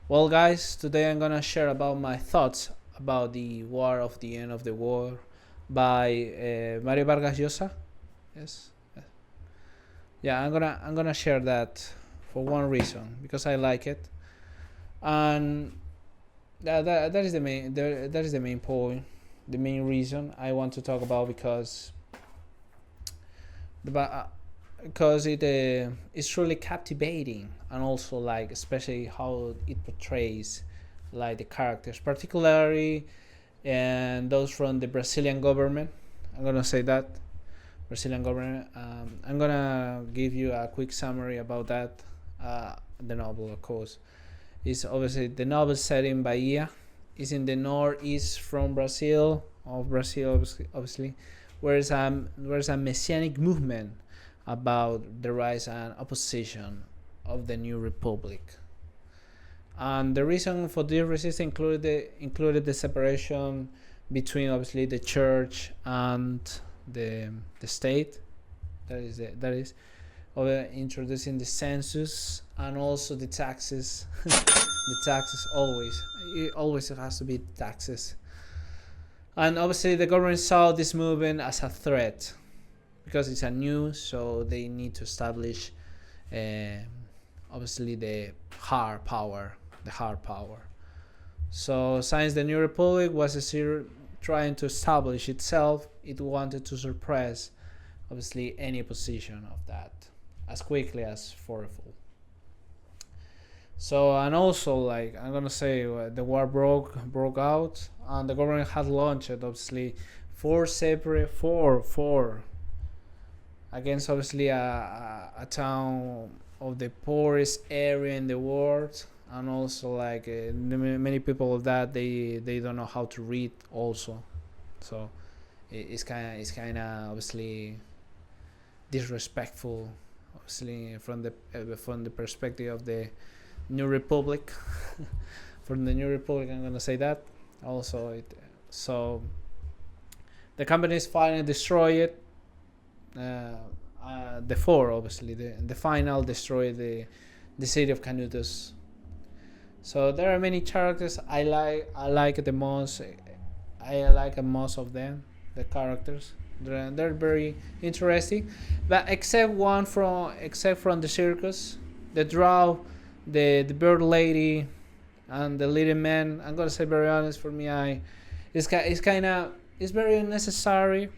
Well, guys, today I'm gonna share about my thoughts about the War of the End of the War by Mario Vargas Llosa. Yes, yeah, I'm gonna share that for one reason because I like it, and that is that is the main point, the main reason I want to talk about because it's truly captivating and also like especially how it portrays like the characters, particularly and those from the Brazilian government. I'm gonna say that Brazilian government. I'm gonna give you a quick summary about that. The novel, of course, is obviously the novel set in Bahia. Is in the northeast from Brazil, obviously, where's a messianic movement about the rise and opposition of the new republic. And the reason for this resistance included the separation between obviously the church and the state. That is introducing the census and also the taxes. The taxes always it always has to be taxes. And obviously the government saw this movement as a threat because it's a new, so they need to establish um, obviously the hard power. So since the new republic was trying to establish itself, it wanted to suppress obviously any position of that as quickly as possible. So and also like I'm gonna say the war broke out and the government had launched obviously four against obviously a town of the poorest area in the world, and also like many people of that they don't know how to read also. So it's kind of obviously disrespectful obviously from the perspective of the new republic. From the new republic, I'm gonna say that also so the companies finally destroy it. uh, the four obviously the final destroy the city of Canudos. So there are many characters I like the most. I like most of them, the characters. They're very interesting, but except from the circus, the draw, the bird lady, and the little man. I'm gonna say very honest for me. It's kind of it's very unnecessary.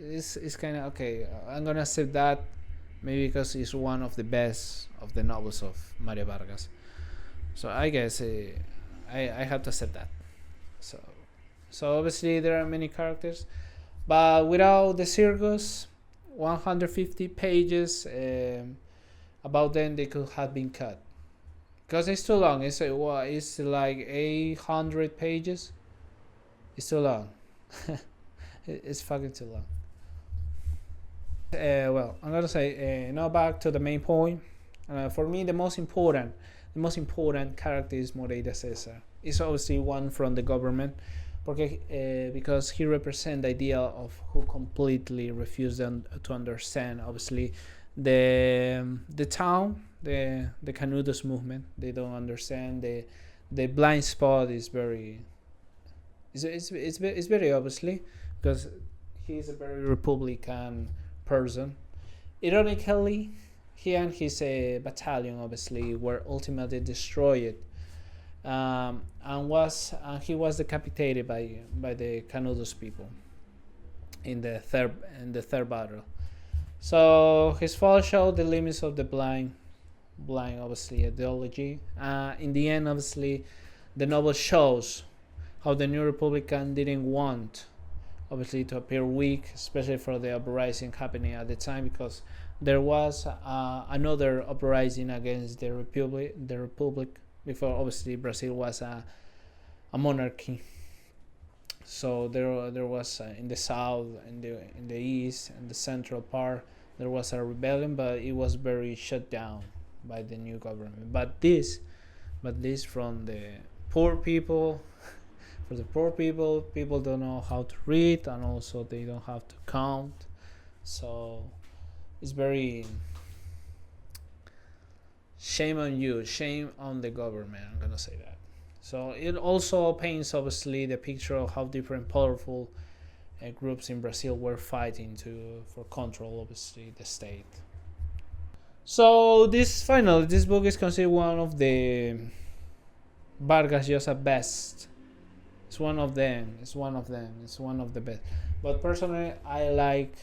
It's kind of okay. I'm gonna say that maybe because it's one of the best of the novels of Mario Vargas. So I guess I have to accept that. So so obviously there are many characters, but without the circus, 150 pages about them they could have been cut because it's too long. It's like 800 pages. It's too long. It's fucking too long. Well, I'm gonna say now back to the main point. For me, the most important character is Moreira Cesar. It's obviously one from the government, because he represents the idea of who completely refused to understand. Obviously, the town, the Canudos movement. They don't understand the blind spot is very it's very obviously because he's a very Republican person. Ironically, he and his battalion obviously were ultimately destroyed, and he was decapitated by the Canudos people in the third battle. So his fall showed the limits of the blind obviously ideology. In the end, obviously, the novel shows how the New Republican didn't want obviously to appear weak, especially for the uprising happening at the time, because there was another uprising against the republic before obviously Brazil was a monarchy. So there was in the south, in the east, and the central part, there was a rebellion, but it was very shut down by the new government. But this from the poor people. For the poor people don't know how to read, and also they don't have to count. So it's very shame on you, shame on the government. I'm gonna say that. So it also paints obviously the picture of how different powerful groups in Brazil were fighting to for control, obviously the state. So this book is considered one of the Vargas Llosa best. It's one of them. It's one of them. It's one of the best. But personally, I like.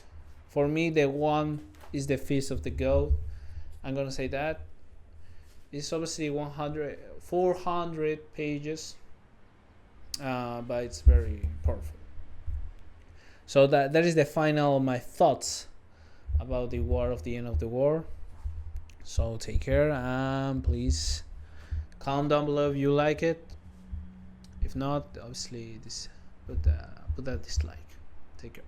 For me, the one is the Feast of the Goat. I'm gonna say that. It's obviously 400 pages, but it's very powerful. So that is the final my thoughts about the War of the End of the War. So take care and please comment down below if you like it. If not, obviously put that dislike. Take care.